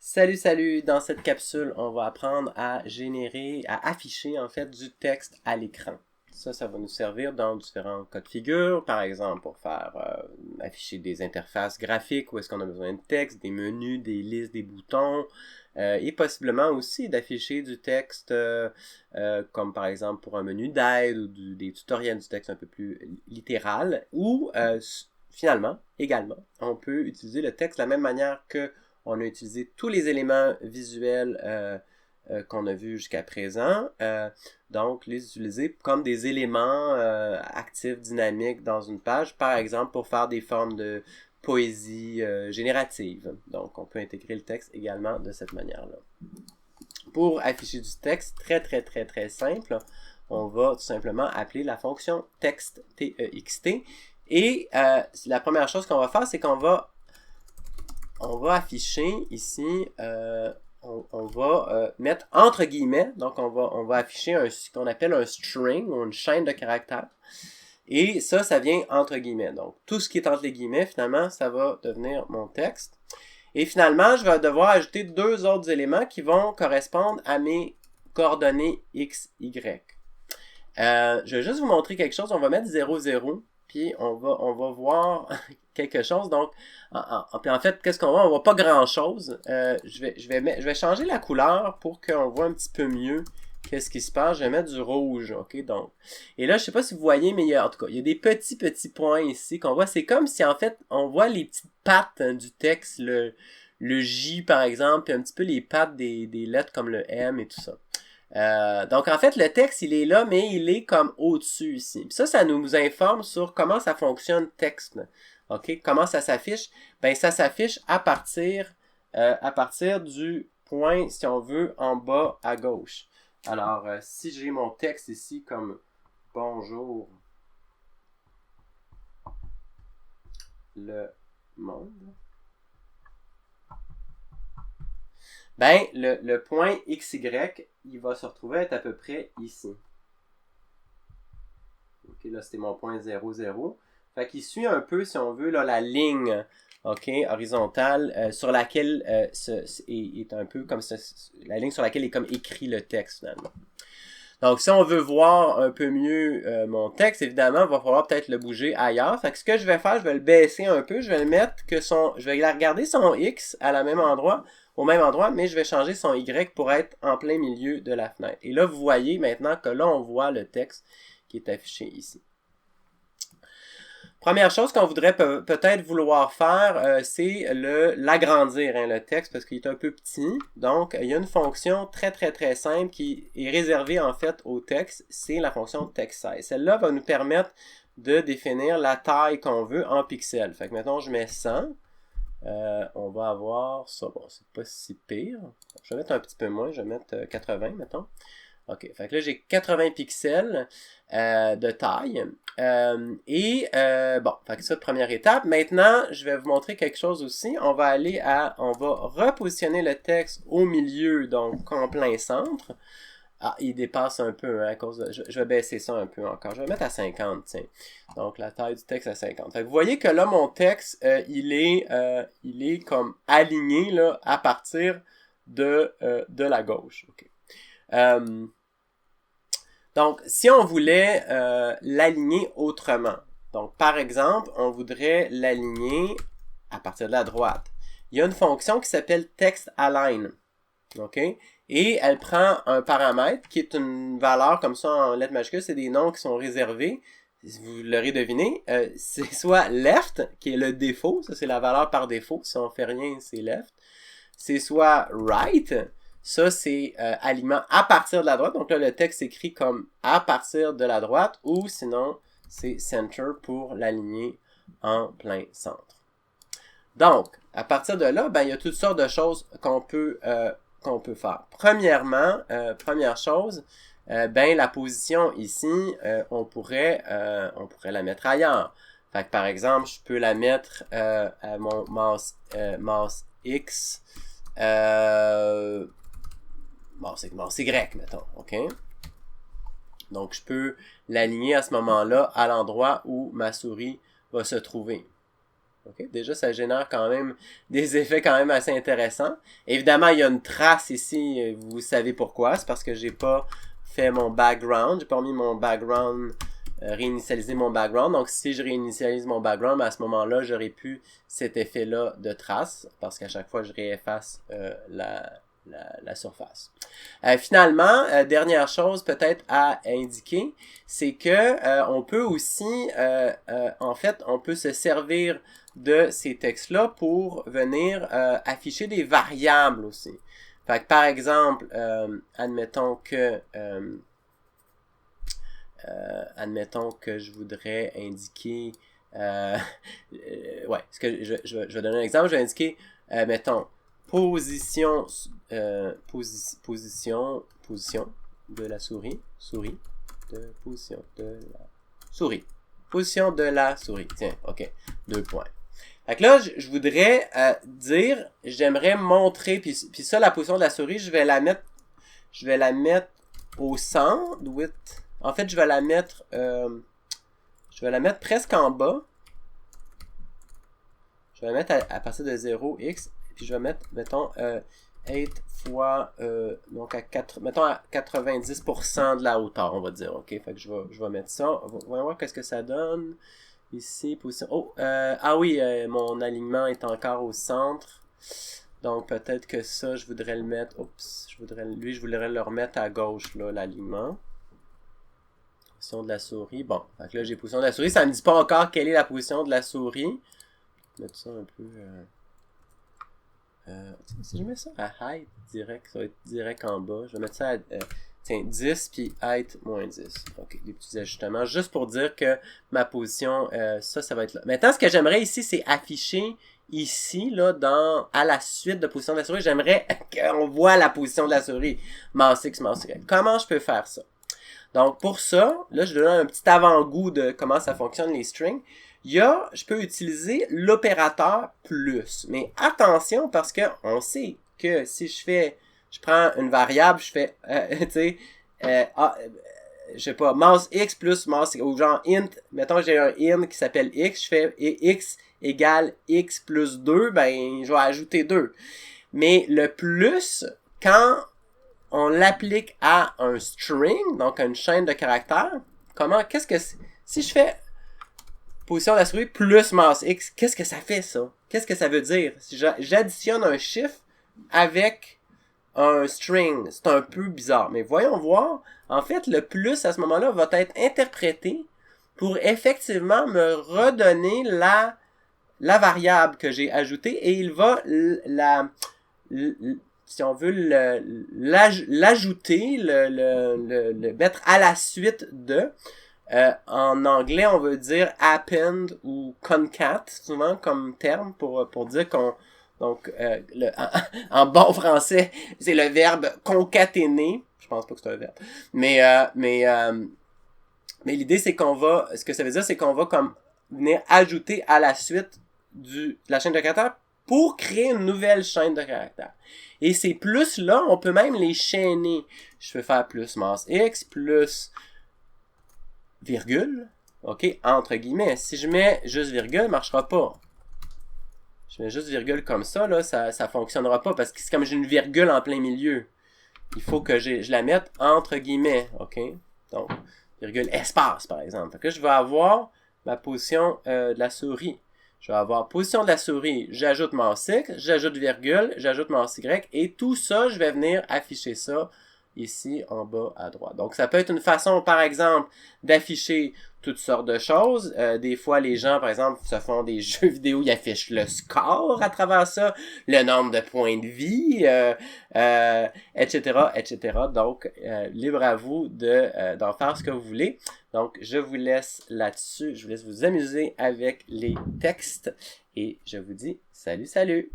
Salut, salut! Dans cette capsule, on va apprendre à générer, à afficher en fait du texte à l'écran. Ça va nous servir dans différents cas de figure, par exemple pour faire afficher des interfaces graphiques où est-ce qu'on a besoin de texte, des menus, des listes, des boutons, et possiblement aussi d'afficher du texte comme par exemple pour un menu d'aide ou des tutoriels du texte un peu plus littéral, ou finalement, également, on peut utiliser le texte de la même manière que on a utilisé tous les éléments visuels qu'on a vus jusqu'à présent. Donc, les utiliser comme des éléments actifs, dynamiques dans une page, par exemple pour faire des formes de poésie générative. Donc, on peut intégrer le texte également de cette manière-là. Pour afficher du texte, très simple, on va tout simplement appeler la fonction text, T-E-X-T. Et la première chose qu'on va faire, c'est qu'on va afficher ici, on va mettre entre guillemets, donc on va afficher ce qu'on appelle un string ou une chaîne de caractères. Et ça vient entre guillemets. Donc tout ce qui est entre les guillemets, finalement, ça va devenir mon texte. Et finalement, je vais devoir ajouter deux autres éléments qui vont correspondre à mes coordonnées X, Y. Je vais juste vous montrer quelque chose. On va mettre 0, 0. Puis on va voir quelque chose. Donc, en fait, qu'est-ce qu'on voit? On voit pas grand-chose. Je vais changer la couleur pour qu'on voit un petit peu mieux qu'est-ce qui se passe. Je vais mettre du rouge, ok? Donc, et là, je sais pas si vous voyez, mais en tout cas, il y a des petits points ici qu'on voit. C'est comme si, en fait, on voit les petites pattes du texte, le J, par exemple, puis un petit peu les pattes des lettres comme le M et tout ça. Donc en fait le texte il est là mais il est comme au-dessus ici. Puis ça nous informe sur comment ça fonctionne texte. Ok, comment ça s'affiche? Ben ça s'affiche à partir du point si on veut en bas à gauche. Alors si j'ai mon texte ici comme bonjour le monde. Ben, le point XY, il va se retrouver à être à peu près ici. Ok, là, c'était mon point 0, 0. Fait qu'il suit un peu, si on veut, là, la ligne, ok, horizontale, sur laquelle est un peu comme ça, la ligne sur laquelle est comme écrit le texte, finalement. Donc, si on veut voir un peu mieux mon texte, évidemment, il va falloir peut-être le bouger ailleurs. Fait que ce que je vais faire, je vais le baisser un peu. Je vais le mettre je vais regarder son X au même endroit, mais je vais changer son Y pour être en plein milieu de la fenêtre. Et là, vous voyez maintenant que là, on voit le texte qui est affiché ici. Première chose qu'on voudrait peut-être vouloir faire, c'est l'agrandir, le texte, parce qu'il est un peu petit. Donc, il y a une fonction très simple qui est réservée en fait au texte, c'est la fonction textSize. Celle-là va nous permettre de définir la taille qu'on veut en pixels. Fait que mettons, je mets 100. On va avoir ça. Bon, c'est pas si pire. Je vais mettre un petit peu moins, je vais mettre 80, mettons. Ok, fait que là j'ai 80 pixels de taille. Bon, fait que ça, première étape. Maintenant, je vais vous montrer quelque chose aussi. On va repositionner le texte au milieu, donc en plein centre. Ah, il dépasse un peu, à cause de... Je vais baisser ça un peu encore. Je vais mettre à 50, tiens. Donc, la taille du texte à 50. Fait que vous voyez que là, mon texte, il est comme aligné, là, à partir de la gauche. OK. Donc, si on voulait l'aligner autrement, donc par exemple, on voudrait l'aligner à partir de la droite. Il y a une fonction qui s'appelle textAlign. OK? Et elle prend un paramètre qui est une valeur comme ça en lettres majuscules, c'est des noms qui sont réservés. Vous l'aurez deviné, c'est soit left, qui est le défaut, ça c'est la valeur par défaut, si on fait rien, c'est left. C'est soit right, ça c'est alignement à partir de la droite, donc là le texte s'écrit comme à partir de la droite, ou sinon c'est center pour l'aligner en plein centre. Donc, à partir de là, ben il y a toutes sortes de choses qu'on peut faire. Premièrement, première chose, ben la position ici, on pourrait la mettre ailleurs. Fait que par exemple, je peux la mettre à mon mouse X, mouse Y, mettons, ok? Donc, je peux l'aligner à ce moment-là à l'endroit où ma souris va se trouver. Okay? Déjà, ça génère quand même des effets quand même assez intéressants. Évidemment, il y a une trace ici, vous savez pourquoi. C'est parce que j'ai pas fait mon background. J'ai pas mis mon background, réinitialiser mon background. Donc, si je réinitialise mon background, à ce moment-là, j'aurais pu cet effet-là de trace. Parce qu'à chaque fois, je réefface la surface. Finalement, dernière chose peut-être à indiquer, c'est que on peut aussi, en fait, on peut se servir de ces textes-là pour venir afficher des variables aussi. Fait que par exemple, admettons que je voudrais indiquer ouais, ce que je vais donner un exemple, je vais indiquer mettons position de la souris position de la souris, tiens, ok, 2 points. Fait que là, je voudrais dire, j'aimerais montrer, puis ça, la position de la souris, je vais la mettre au centre, en fait, je vais la mettre presque en bas. Je vais la mettre à partir de 0x, puis je vais mettre, mettons, 8 fois, donc à 90% de la hauteur, on va dire, ok? Fait que je vais mettre ça, voyons voir qu'est-ce que ça donne. Ici, position, ah oui, mon alignement est encore au centre, donc peut-être que ça, je voudrais le mettre, je voudrais le remettre à gauche, là, l'alignement. Position de la souris, bon, fait que là, j'ai position de la souris, ça me dit pas encore quelle est la position de la souris. Je vais mettre ça un peu... si je mets ça à height direct, ça va être direct en bas. Je vais mettre ça à 10 puis height moins 10. Ok, des petits ajustements. Juste pour dire que ma position, ça va être là. Maintenant, ce que j'aimerais ici, c'est afficher ici, là, à la suite de position de la souris. J'aimerais qu'on voit la position de la souris. Mouse X, mouse Y. Comment je peux faire ça? Donc, pour ça, là, je donne un petit avant-goût de comment ça fonctionne les strings. Je peux utiliser l'opérateur plus. Mais attention, parce que on sait que si je prends une variable, je fais, tu sais, je sais pas, mouse x plus mouse, ou genre int, mettons j'ai un int qui s'appelle x, je fais x égale x plus 2, ben, je vais ajouter 2. Mais le plus, quand on l'applique à un string, donc à une chaîne de caractères, si je fais position de la souris plus mouse X, qu'est-ce que ça fait, ça? Qu'est-ce que ça veut dire? Si j'additionne un chiffre avec un string, c'est un peu bizarre. Mais voyons voir. En fait, le plus, à ce moment-là, va être interprété pour effectivement me redonner la variable que j'ai ajoutée et il va si on veut l'ajouter, le mettre à la suite de... en anglais, on veut dire append ou concat, souvent comme terme pour dire qu'on... Donc, en bon français, c'est le verbe concaténer. Je pense pas que c'est un verbe. Mais l'idée, c'est ce que ça veut dire, c'est qu'on va comme venir ajouter à la suite de la chaîne de caractères pour créer une nouvelle chaîne de caractères. Et ces plus-là, on peut même les chaîner. Je peux faire plus masse X, plus virgule, ok, entre guillemets. Si je mets juste virgule, marchera pas. Je mets juste virgule comme ça, là, ça fonctionnera pas parce que c'est comme j'ai une virgule en plein milieu. Il faut que je la mette entre guillemets, ok? Donc, virgule espace, par exemple. Fait que là, je vais avoir ma position de la souris. Je vais avoir position de la souris, j'ajoute mouse X, j'ajoute virgule, j'ajoute mouse Y, et tout ça, je vais venir afficher ça ici en bas à droite. Donc, ça peut être une façon, par exemple, d'afficher toutes sortes de choses. Des fois, les gens, par exemple, se font des jeux vidéo, ils affichent le score à travers ça, le nombre de points de vie, etc., etc. Donc, libre à vous d'en faire ce que vous voulez. Donc, je vous laisse là-dessus. Je vous laisse vous amuser avec les textes. Et je vous dis salut, salut!